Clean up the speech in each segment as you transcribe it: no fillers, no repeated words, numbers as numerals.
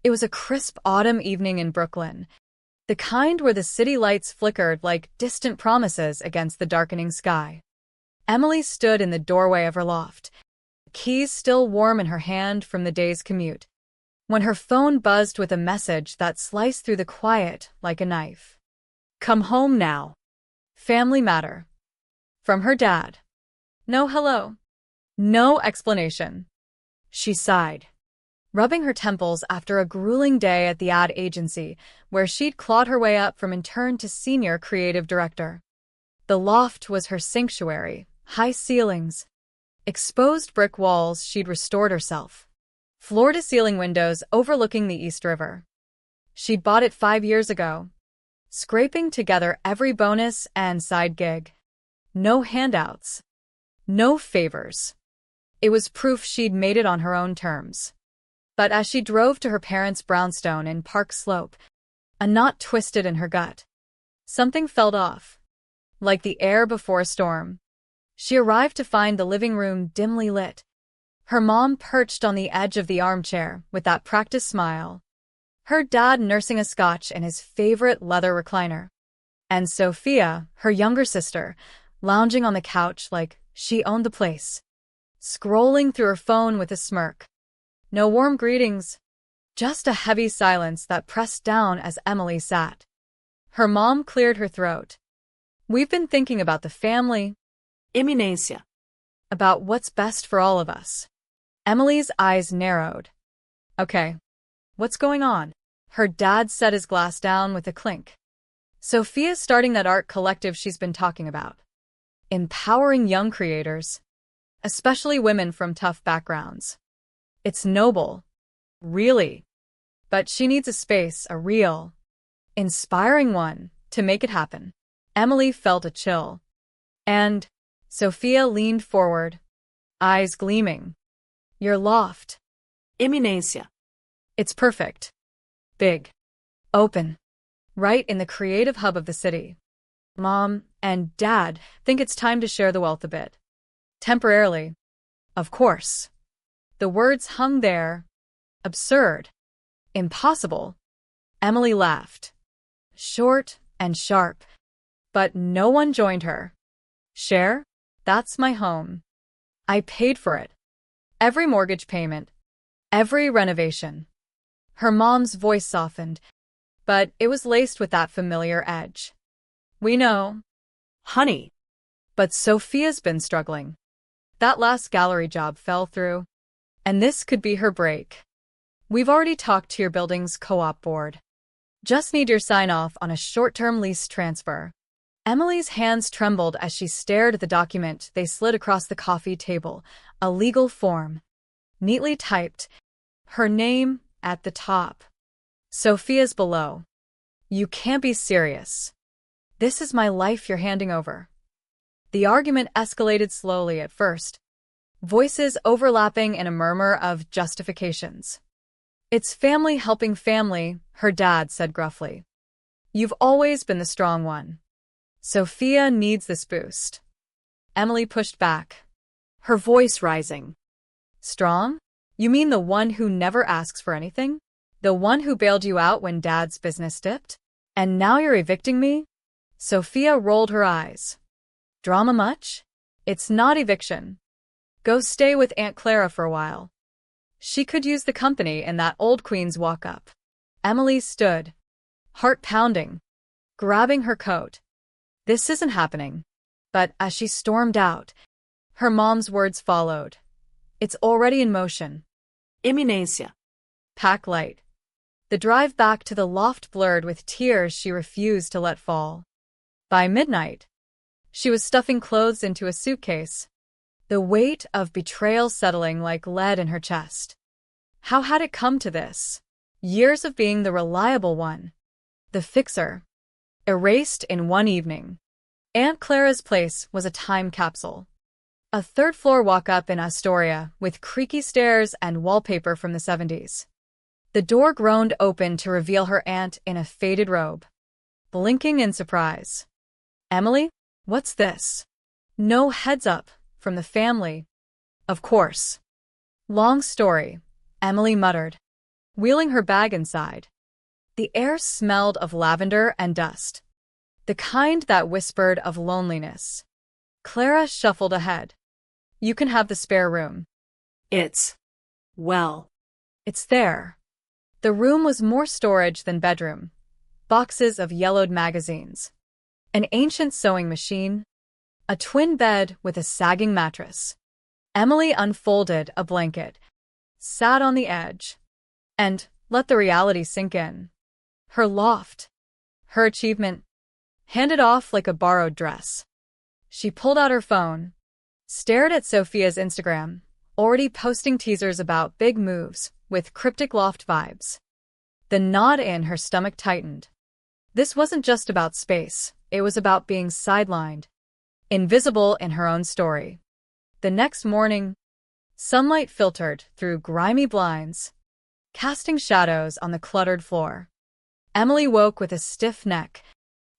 It was a crisp autumn evening in Brooklyn, the kind where the city lights flickered like distant promises against the darkening sky. Emily stood in the doorway of her loft, keys still warm in her hand from the day's commute, when her phone buzzed with a message that sliced through the quiet like a knife. "Come home now. Family matter." From her dad. No hello. No explanation. She sighed, rubbing her temples after a grueling day at the ad agency, where she'd clawed her way up from intern to senior creative director. The loft was her sanctuary, high ceilings, exposed brick walls she'd restored herself, floor-to-ceiling windows overlooking the East River. She'd bought it 5 years ago, scraping together every bonus and side gig. No handouts. No favors. It was proof she'd made it on her own terms. But as she drove to her parents' brownstone in Park Slope, a knot twisted in her gut. Something felt off, like the air before a storm. She arrived to find the living room dimly lit, her mom perched on the edge of the armchair with that practiced smile, her dad nursing a scotch in his favorite leather recliner, and Sophia, her younger sister, lounging on the couch like she owned the place, scrolling through her phone with a smirk. No warm greetings, just a heavy silence that pressed down as Emily sat. Her mom cleared her throat. "We've been thinking about the family, Eminencia. about what's best for all of us." Emily's eyes narrowed. "Okay, what's going on?" Her dad set his glass down with a clink. "Sophia's starting that art collective she's been talking about. Empowering young creators, especially women from tough backgrounds. It's noble, really, but she needs a space, a real, inspiring one, to make it happen." Emily felt a chill. And Sophia leaned forward, eyes gleaming. "Your loft." Eminencia. "It's perfect. Big. Open. Right in the creative hub of the city. Mom and Dad think it's time to share the wealth a bit. Temporarily. Of course." The words hung there. Absurd. Impossible. Emily laughed. Short and sharp. But no one joined her. "Share? That's my home. I paid for it. Every mortgage payment. Every renovation." Her mom's voice softened, but it was laced with that familiar edge. "We know, Honey. but Sophia's been struggling. That last gallery job fell through, and this could be her break. We've already talked to your building's co-op board. Just need your sign-off on a short-term lease transfer." Emily's hands trembled as she stared at the document they slid across the coffee table, a legal form. Neatly typed, her name at the top. Sophia's below. "You can't be serious. This is my life you're handing over." The argument escalated slowly at first, voices overlapping in a murmur of justifications. "It's family helping family," her dad said gruffly. "You've always been the strong one. Sophia needs this boost." Emily pushed back, her voice rising. "Strong? You mean the one who never asks for anything? The one who bailed you out when Dad's business dipped? And now you're evicting me?" Sophia rolled her eyes. "Drama much? It's not eviction. Go stay with Aunt Clara for a while. She could use the company in that old Queen's walk-up." Emily stood, heart pounding, grabbing her coat. This isn't happening. But as she stormed out, her mom's words followed. "It's already in motion." Eminencia. Pack light. The drive back to the loft blurred with tears she refused to let fall. By midnight, she was stuffing clothes into a suitcase, the weight of betrayal settling like lead in her chest. How had it come to this? Years of being the reliable one, the fixer, erased in one evening. Aunt Clara's place was a time capsule. A third-floor walk-up in Astoria with creaky stairs and wallpaper from the 70s. The door groaned open to reveal her aunt in a faded robe, blinking in surprise. "Emily, what's this?" No heads up from the family. "Of course." "Long story," Emily muttered. wheeling her bag inside. The air smelled of lavender and dust, the kind that whispered of loneliness. Clara shuffled ahead. You can have the spare room. Well, It's there. The room was more storage than bedroom. Boxes of yellowed magazines. An ancient sewing machine. A twin bed with a sagging mattress. Emily unfolded a blanket, sat on the edge, and let the reality sink in. Her loft. Her achievement. Handed off like a borrowed dress. She pulled out her phone, stared at Sophia's Instagram, already posting teasers about big moves with cryptic Loft vibes. The knot in her stomach tightened. This wasn't just about space, it was about being sidelined, invisible in her own story. The next morning, sunlight filtered through grimy blinds, casting shadows on the cluttered floor. Emily woke with a stiff neck,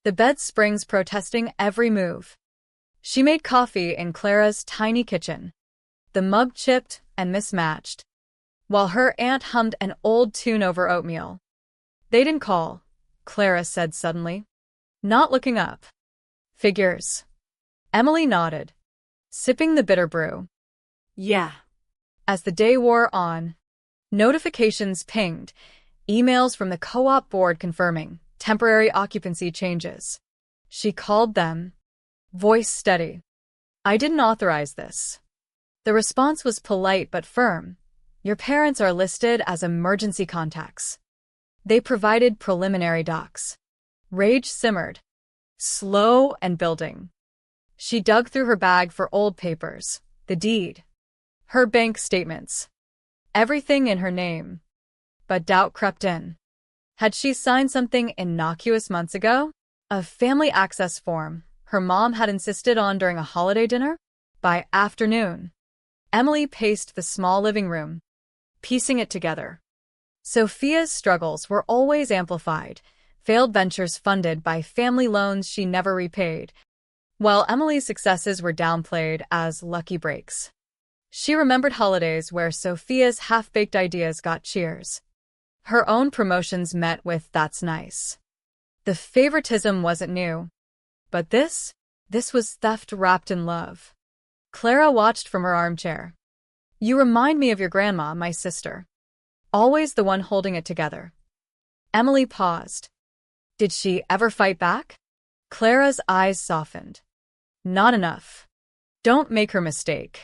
the bed springs protesting every move. She made coffee in Clara's tiny kitchen, the mug chipped and mismatched, while her aunt hummed an old tune over oatmeal. They didn't call, Clara said suddenly, not looking up. Figures. Emily nodded, sipping the bitter brew. Yeah. As the day wore on, notifications pinged, emails from the co-op board confirming temporary occupancy changes. She called them, voice steady. I didn't authorize this. The response was polite but firm. Your parents are listed as emergency contacts. They provided preliminary docs. Rage simmered, slow and building. She dug through her bag for old papers, the deed, her bank statements, everything in her name. But doubt crept in. Had she signed something innocuous months ago? A family access form her mom had insisted on during a holiday dinner? By afternoon, Emily paced the small living room, piecing it together. Sophia's struggles were always amplified, failed ventures funded by family loans she never repaid, while Emily's successes were downplayed as lucky breaks. She remembered holidays where Sophia's half-baked ideas got cheers. Her own promotions met with "that's nice." The favoritism wasn't new. But this was theft wrapped in love. Clara watched from her armchair. You remind me of your grandma, my sister. Always the one holding it together. Emily paused. Did she ever fight back? Clara's eyes softened. Not enough. Don't make her mistake.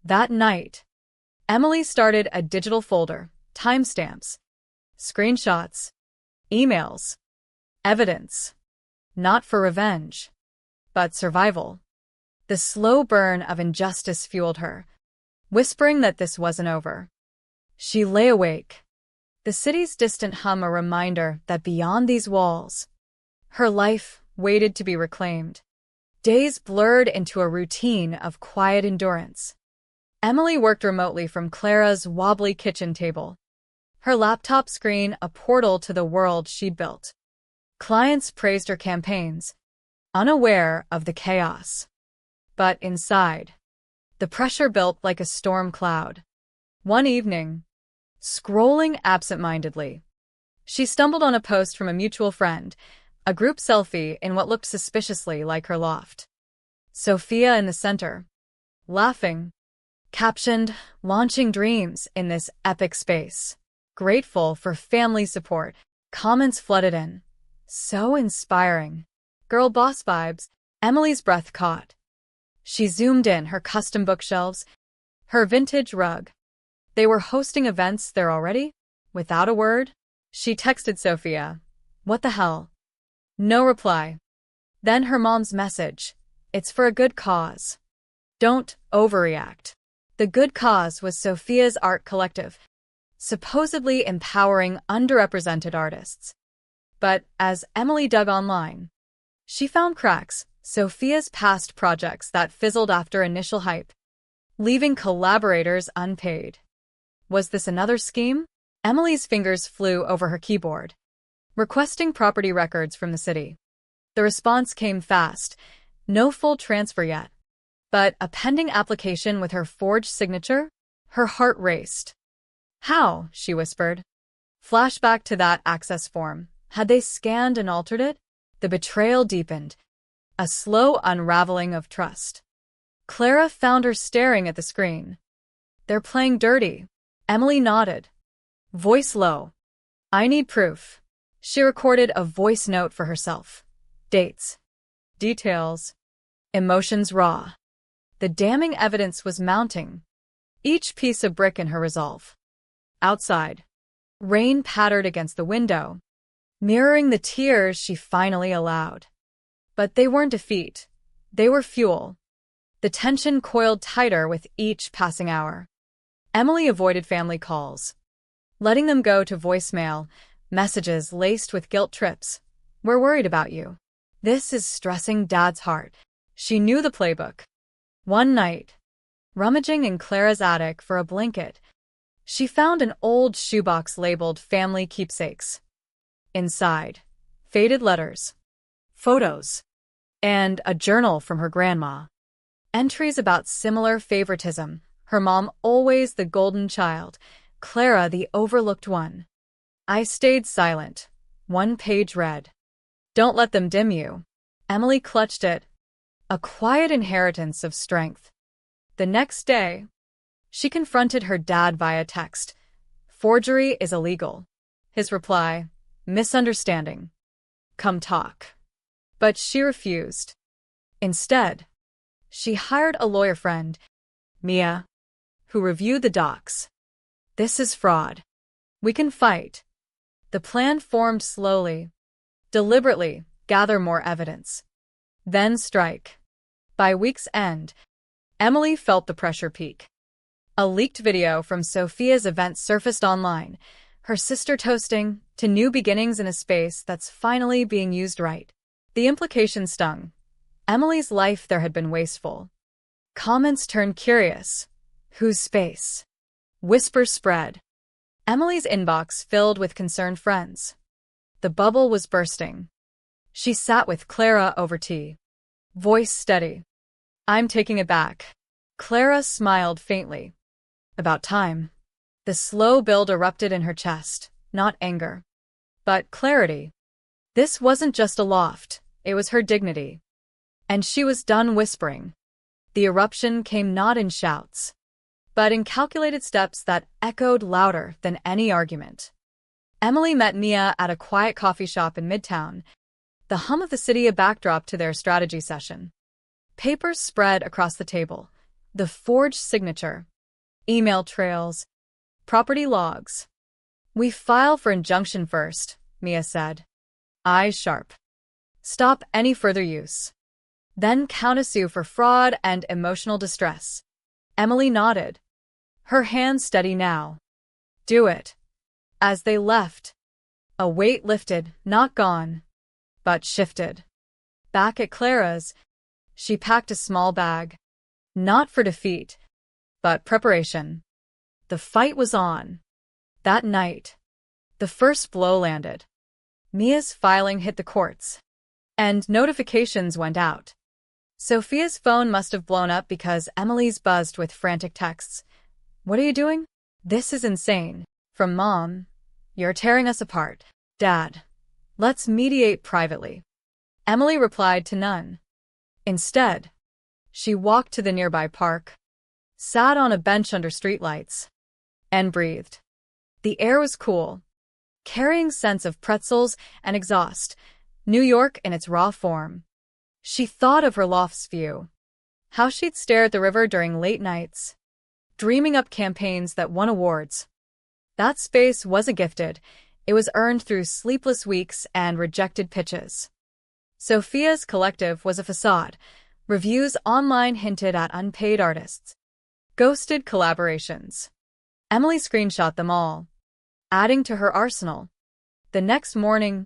That night, Emily started a digital folder, timestamps, screenshots, emails, evidence. Not for revenge, but survival. The slow burn of injustice fueled her, whispering that this wasn't over. She lay awake, the city's distant hum a reminder that beyond these walls, her life waited to be reclaimed. Days blurred into a routine of quiet endurance. Emily worked remotely from Clara's wobbly kitchen table, her laptop screen a portal to the world she'd built. Clients praised her campaigns, unaware of the chaos. But inside, the pressure built like a storm cloud. One evening, scrolling absent-mindedly, she stumbled on a post from a mutual friend, a group selfie in what looked suspiciously like her loft. Sophia in the center, laughing, captioned, "Launching dreams in this epic space." Grateful for family support, comments flooded in. So inspiring. Girl boss vibes. Emily's breath caught. She zoomed in her custom bookshelves, her vintage rug. They were hosting events there already? Without a word, she texted Sophia. What the hell? No reply. Then her mom's message. It's for a good cause. Don't overreact. The good cause was Sophia's art collective, supposedly empowering underrepresented artists. But as Emily dug online, she found cracks, Sophia's past projects that fizzled after initial hype, leaving collaborators unpaid. Was this another scheme? Emily's fingers flew over her keyboard, requesting property records from the city. The response came fast, no full transfer yet, but a pending application with her forged signature. Her heart raced. How? She whispered. Flashback to that access form. Had they scanned and altered it? The betrayal deepened. A slow unraveling of trust. Clara found her staring at the screen. They're playing dirty. Emily nodded. Voice low. I need proof. She recorded a voice note for herself. Dates. Details. Emotions raw. The damning evidence was mounting. Each piece a brick in her resolve. Outside. Rain pattered against the window, mirroring the tears she finally allowed. But they weren't defeat. They were fuel. The tension coiled tighter with each passing hour. Emily avoided family calls, letting them go to voicemail, messages laced with guilt trips. We're worried about you. This is stressing Dad's heart. She knew the playbook. One night, rummaging in Clara's attic for a blanket, she found an old shoebox labeled Family Keepsakes. Inside, faded letters, photos, and a journal from her grandma. Entries about similar favoritism. Her mom always the golden child, Clara the overlooked one. I stayed silent. One page read. Don't let them dim you. Emily clutched it. A quiet inheritance of strength. The next day, she confronted her dad via text. Forgery is illegal. His reply, misunderstanding. Come talk. But she refused. Instead, she hired a lawyer friend, Mia, who reviewed the docs. This is fraud. We can fight. The plan formed slowly, deliberately, gather more evidence. Then strike. By week's end, Emily felt the pressure peak. A leaked video from Sophia's event surfaced online, her sister toasting to new beginnings in a space that's finally being used right. The implication stung. Emily's life there had been wasteful. Comments turned curious. Whose space? Whispers spread. Emily's inbox filled with concerned friends. The bubble was bursting. She sat with Clara over tea. Voice steady. I'm taking it back. Clara smiled faintly. About time. The slow build erupted in her chest, not anger, but clarity. This wasn't just a loft, it was her dignity. And she was done whispering. The eruption came not in shouts, but in calculated steps that echoed louder than any argument. Emily met Mia at a quiet coffee shop in Midtown, the hum of the city a backdrop to their strategy session. Papers spread across the table, the forged signature, email trails, property logs. We file for injunction first, Mia said. Eyes sharp. Stop any further use. Then countersue for fraud and emotional distress. Emily nodded. Her hands steady now. Do it. As they left, a weight lifted, not gone, but shifted. Back at Clara's, she packed a small bag. Not for defeat, but preparation. The fight was on. That night, the first blow landed. Mia's filing hit the courts, and notifications went out. Sophia's phone must have blown up because Emily's buzzed with frantic texts. What are you doing? This is insane. From Mom, you're tearing us apart. Dad, let's mediate privately. Emily replied to none. Instead, she walked to the nearby park, sat on a bench under streetlights, and breathed. The air was cool, carrying scents of pretzels and exhaust, New York in its raw form. She thought of her loft's view, how she'd stare at the river during late nights, dreaming up campaigns that won awards. That space wasn't gifted, it was earned through sleepless weeks and rejected pitches. Sophia's collective was a facade. Reviews online hinted at unpaid artists, ghosted collaborations. Emily screenshot them all, adding to her arsenal. The next morning,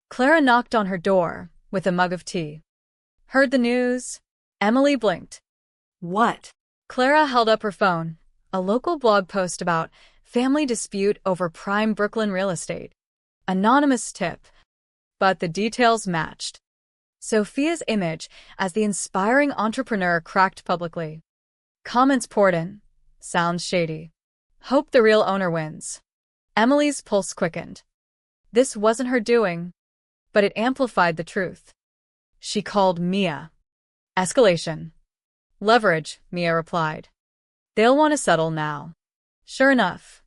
Clara knocked on her door with a mug of tea. Heard the news? Emily blinked. What? Clara held up her phone. A local blog post about family dispute over prime Brooklyn real estate. Anonymous tip. But the details matched. Sophia's image as the inspiring entrepreneur cracked publicly. Comments poured in. Sounds shady. Hope the real owner wins. Emily's pulse quickened. This wasn't her doing, but it amplified the truth. She called Mia. Escalation. Leverage, Mia replied. They'll want to settle now. Sure enough,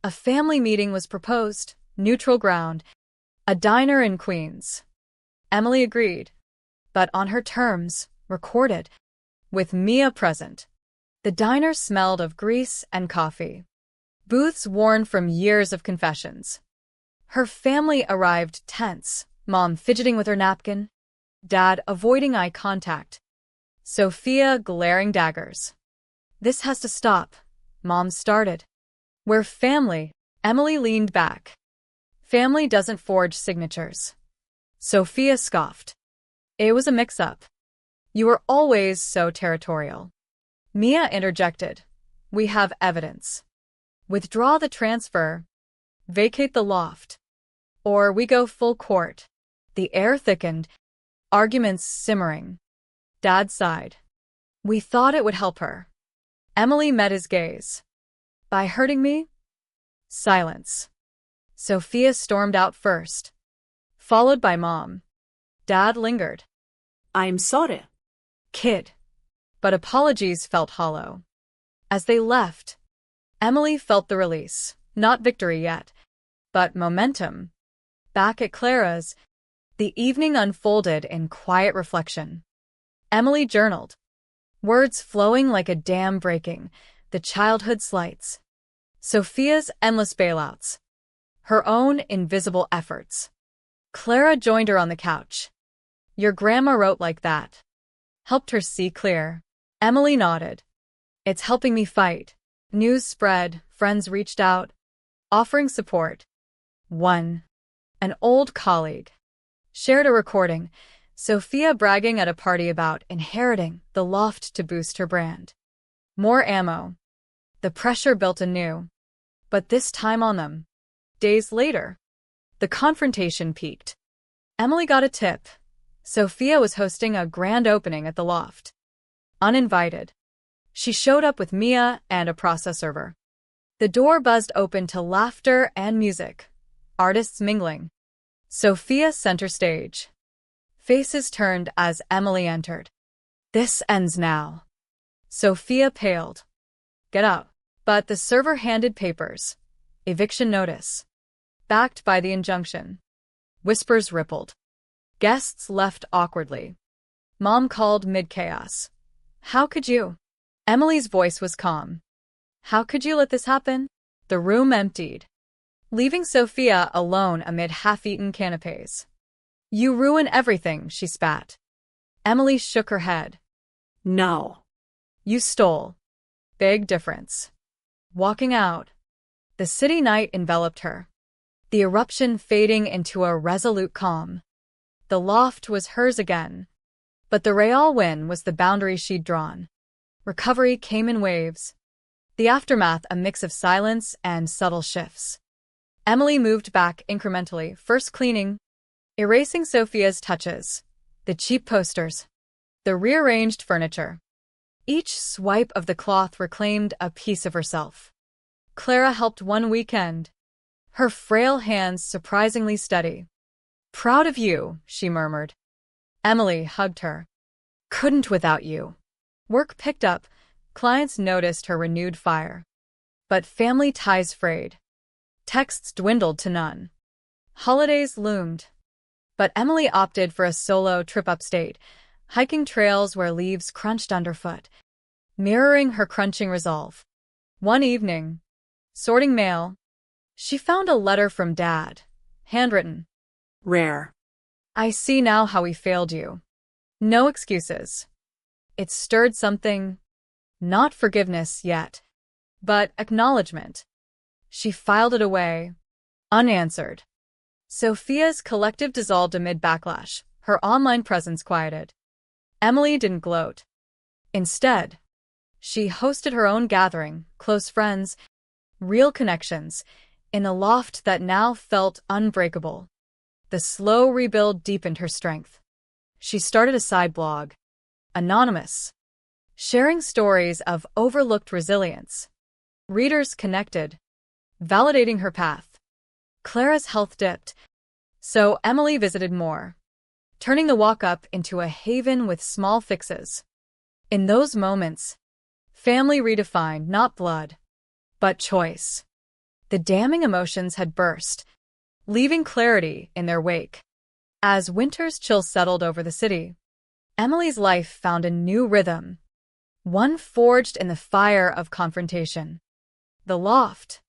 a family meeting was proposed, neutral ground, a diner in Queens. Emily agreed, but on her terms, recorded, with Mia present. The diner smelled of grease and coffee. Booths worn from years of confessions. Her family arrived tense, Mom fidgeting with her napkin, Dad avoiding eye contact, Sophia glaring daggers. This has to stop, Mom started. We're family, Emily leaned back. Family doesn't forge signatures. Sophia scoffed. It was a mix-up. You were always so territorial. Mia interjected. We have evidence. Withdraw the transfer. Vacate the loft. Or we go full court. The air thickened. Arguments simmering. Dad sighed. We thought it would help her. Emily met his gaze. By hurting me? Silence. Sophia stormed out first, followed by Mom. Dad lingered. I'm sorry. Kid. But apologies felt hollow. As they left, Emily felt the release, not victory yet, but momentum. Back at Clara's, the evening unfolded in quiet reflection. Emily journaled, words flowing like a dam breaking, the childhood slights, Sophia's endless bailouts, her own invisible efforts. Clara joined her on the couch. Your grandma wrote like that. Helped her see clear. Emily nodded. It's helping me fight. News spread, friends reached out, offering support. One, an old colleague, shared a recording, Sophia bragging at a party about inheriting the loft to boost her brand. More ammo. The pressure built anew, but this time on them. Days later, the confrontation peaked. Emily got a tip. Sophia was hosting a grand opening at the loft. Uninvited. She showed up with Mia and a process server. The door buzzed open to laughter and music. Artists mingling. Sophia center stage. Faces turned as Emily entered. This ends now. Sophia paled. Get out. But the server handed papers. Eviction notice. Backed by the injunction. Whispers rippled. Guests left awkwardly. Mom called mid-chaos. How could you? Emily's voice was calm. How could you let this happen? The room emptied, leaving Sophia alone amid half-eaten canapes. You ruin everything, she spat. Emily shook her head. No. You stole. Big difference. Walking out. The city night enveloped her, the eruption fading into a resolute calm. The loft was hers again, but the Real win was the boundary she'd drawn. Recovery came in waves. The aftermath a mix of silence and subtle shifts. Emily moved back incrementally, first cleaning, erasing Sophia's touches, the cheap posters, the rearranged furniture. Each swipe of the cloth reclaimed a piece of herself. Clara helped one weekend, her frail hands surprisingly steady. Proud of you, she murmured. Emily hugged her. Couldn't without you. Work picked up, clients noticed her renewed fire. But family ties frayed. Texts dwindled to none. Holidays loomed. But Emily opted for a solo trip upstate, hiking trails where leaves crunched underfoot, mirroring her crunching resolve. One evening, sorting mail, she found a letter from Dad, handwritten. Rare. I see now how we failed you. No excuses. It stirred something, not forgiveness yet, but acknowledgement. She filed it away, unanswered. Sophia's collective dissolved amid backlash, her online presence quieted. Emily didn't gloat. Instead, she hosted her own gathering, close friends, real connections, in a loft that now felt unbreakable. The slow rebuild deepened her strength. She started a side blog, anonymous, sharing stories of overlooked resilience. Readers connected, validating her path. Clara's health dipped, so Emily visited more, turning the walk-up into a haven with small fixes. In those moments, family redefined not blood, but choice. The damning emotions had burst, leaving clarity in their wake. As winter's chill settled over the city, Emily's life found a new rhythm, one forged in the fire of confrontation. The Loft,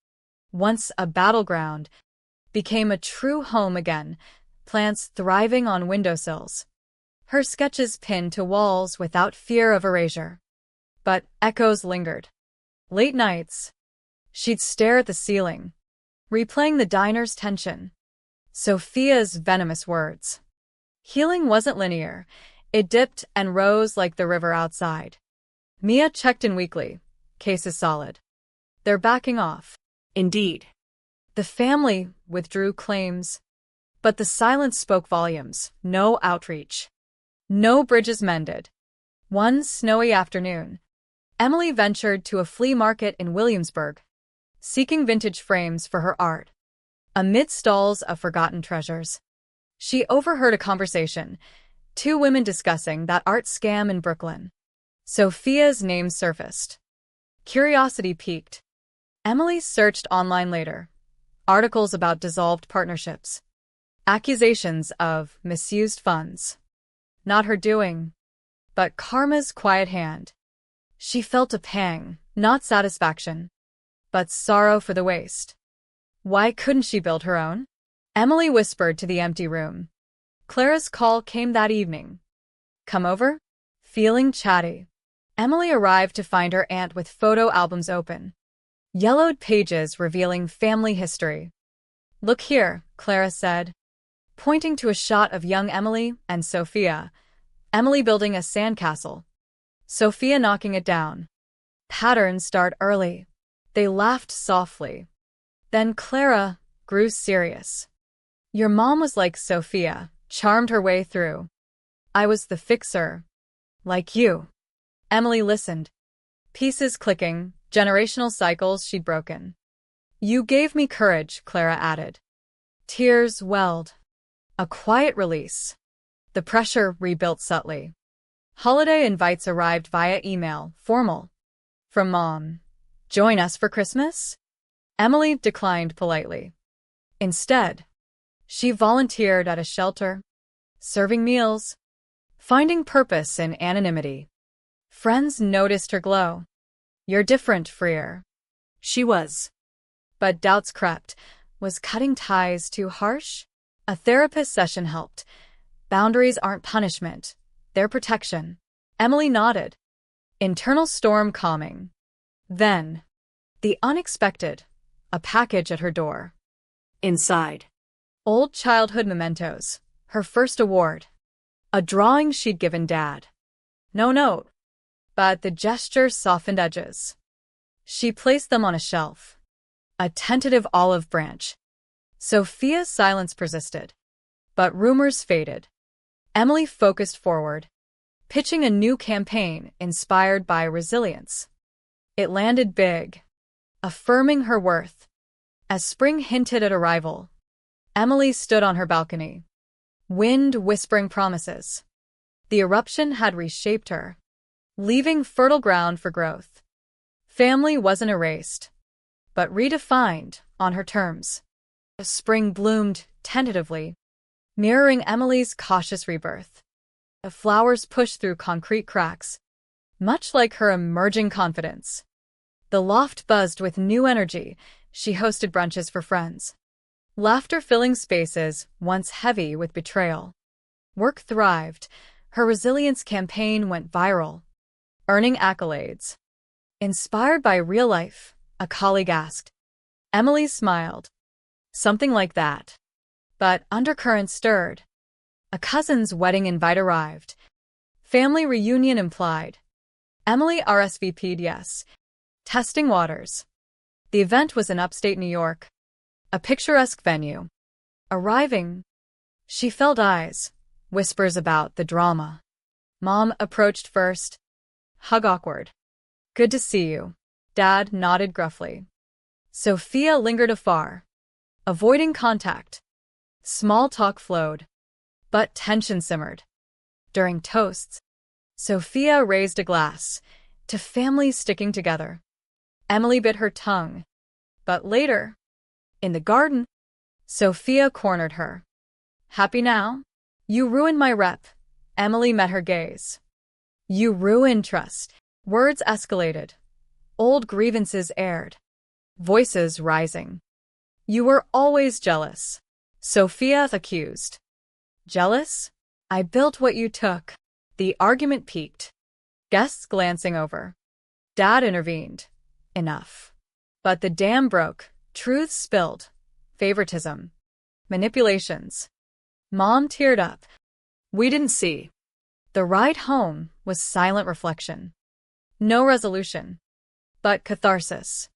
once a battleground, became a true home again, plants thriving on windowsills, her sketches pinned to walls without fear of erasure. But echoes lingered. Late nights, she'd stare at the ceiling, replaying the diner's tension. Sophia's venomous words. Healing wasn't linear. It dipped and rose like the river outside. Mia checked in weekly. Case is solid. They're backing off. Indeed. The family withdrew claims, but the silence spoke volumes. No outreach. No bridges mended. One snowy afternoon, Emily ventured to a flea market in Williamsburg, seeking vintage frames for her art. Amid stalls of forgotten treasures, she overheard a conversation, two women discussing that art scam in Brooklyn. Sophia's name surfaced. Curiosity piqued. Emily searched online later. Articles about dissolved partnerships. Accusations of misused funds. Not her doing, but karma's quiet hand. She felt a pang, not satisfaction, but sorrow for the waste. Why couldn't she build her own? Emily whispered to the empty room. Clara's call came that evening. Come over? Feeling chatty, Emily arrived to find her aunt with photo albums open. Yellowed pages revealing family history. Look here, Clara said, pointing to a shot of young Emily and Sophia. Emily building a sandcastle, Sophia knocking it down. Patterns start early. They laughed softly. Then Clara grew serious. Your mom was like Sophia, charmed her way through. I was the fixer. Like you. Emily listened. Pieces clicking, generational cycles she'd broken. You gave me courage, Clara added. Tears welled. A quiet release. The pressure rebuilt subtly. Holiday invites arrived via email, formal. From Mom. Join us for Christmas? Emily declined politely. Instead, she volunteered at a shelter, serving meals, finding purpose in anonymity. Friends noticed her glow. You're different, freer. She was. But doubts crept. Was cutting ties too harsh? A therapist session helped. Boundaries aren't punishment. They're protection. Emily nodded. Internal storm calming. Then, the unexpected. A package at her door. Inside. Old childhood mementos. Her first award. A drawing she'd given Dad. No note. But the gesture softened edges. She placed them on a shelf. A tentative olive branch. Sophia's silence persisted. But rumors faded. Emily focused forward, pitching a new campaign inspired by resilience. It landed big, affirming her worth. As spring hinted at arrival, Emily stood on her balcony, wind whispering promises. The eruption had reshaped her, leaving fertile ground for growth. Family wasn't erased, but redefined on her terms. Spring bloomed tentatively, mirroring Emily's cautious rebirth. The flowers pushed through concrete cracks, much like her emerging confidence. The loft buzzed with new energy. She hosted brunches for friends. Laughter filling spaces once heavy with betrayal. Work thrived. Her resilience campaign went viral, earning accolades. Inspired by real life, a colleague asked. Emily smiled. Something like that. But undercurrents stirred. A cousin's wedding invite arrived. Family reunion implied. Emily RSVP'd yes. Testing waters. The event was in upstate New York. A picturesque venue. Arriving, she felt eyes, whispers about the drama. Mom approached first. Hug awkward. Good to see you. Dad nodded gruffly. Sophia lingered afar. avoiding contact. Small talk flowed, but tension simmered. During toasts, Sophia raised a glass to families sticking together. Emily bit her tongue, but later, in the garden, Sophia cornered her. Happy now? You ruined my rep. Emily met her gaze. You ruined trust. Words escalated. Old grievances aired. Voices rising. You were always jealous. Sophia accused. Jealous? I built what you took. The argument peaked. Guests glancing over. Dad intervened. Enough. But the dam broke. Truths spilled. Favoritism. Manipulations. Mom teared up. We didn't see. The ride home was silent reflection. No resolution. But catharsis.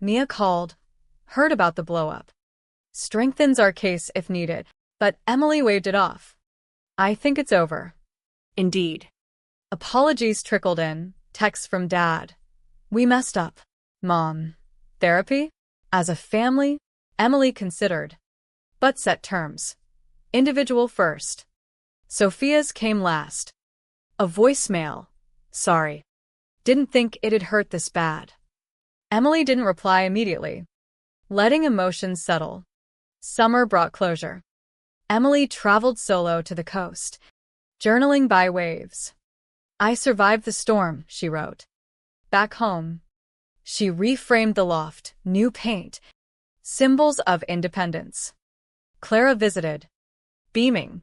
Mia called. Heard about the blow-up. Strengthens our case if needed. But Emily waved it off. I think it's over. Indeed. Apologies trickled in. Texts from Dad. We messed up. Mom. Therapy? As a family, Emily considered. But set terms. Individual first. Sophia's came last. A voicemail. Sorry. Didn't think it'd hurt this bad. Emily didn't reply immediately. Letting emotions settle. Summer brought closure. Emily traveled solo to the coast, journaling by waves. I survived the storm, she wrote. Back home, she reframed the loft, new paint, symbols of independence. Clara visited, beaming.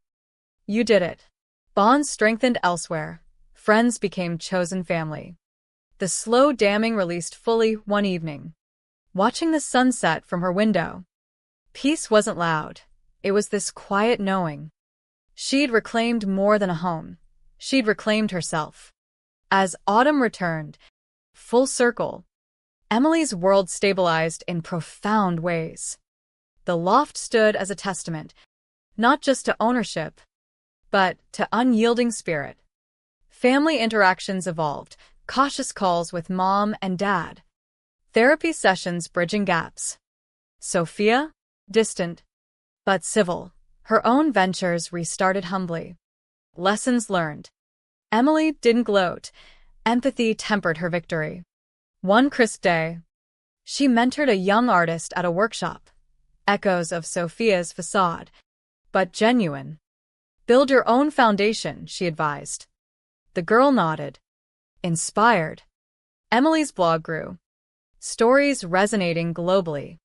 You did it. Bonds strengthened elsewhere. Friends became chosen family. The slow damming released fully one evening. Watching the sunset from her window. Peace wasn't loud. It was this quiet knowing. She'd reclaimed more than a home. She'd reclaimed herself. As autumn returned, full circle, Emily's world stabilized in profound ways. The loft stood as a testament, not just to ownership, but to unyielding spirit. Family interactions evolved, cautious calls with Mom and Dad. Therapy sessions bridging gaps. Sophia, distant, but civil. Her own ventures restarted humbly. Lessons learned. Emily didn't gloat. Empathy tempered her victory. One crisp day, she mentored a young artist at a workshop. Echoes of Sophia's facade, but genuine. Build your own foundation, she advised. The girl nodded. Inspired. Emily's blog grew. Stories resonating globally.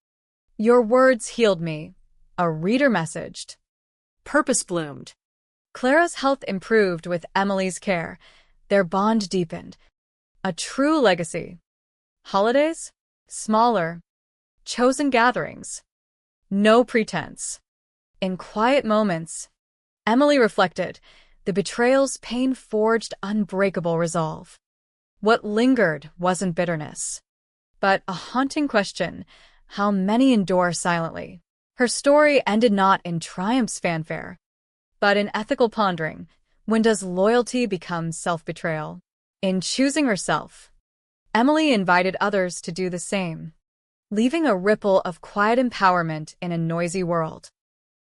Your words healed me, a reader messaged. Purpose bloomed. Clara's health improved with Emily's care. Their bond deepened. A true legacy. Holidays? Smaller. Chosen gatherings. No pretense. In quiet moments, Emily reflected, the betrayal's pain forged unbreakable resolve. What lingered wasn't bitterness, but a haunting question, how many endure silently? Her story ended not in triumph's fanfare, but in ethical pondering. When does loyalty become self-betrayal? In choosing herself, Emily invited others to do the same, leaving a ripple of quiet empowerment in a noisy world.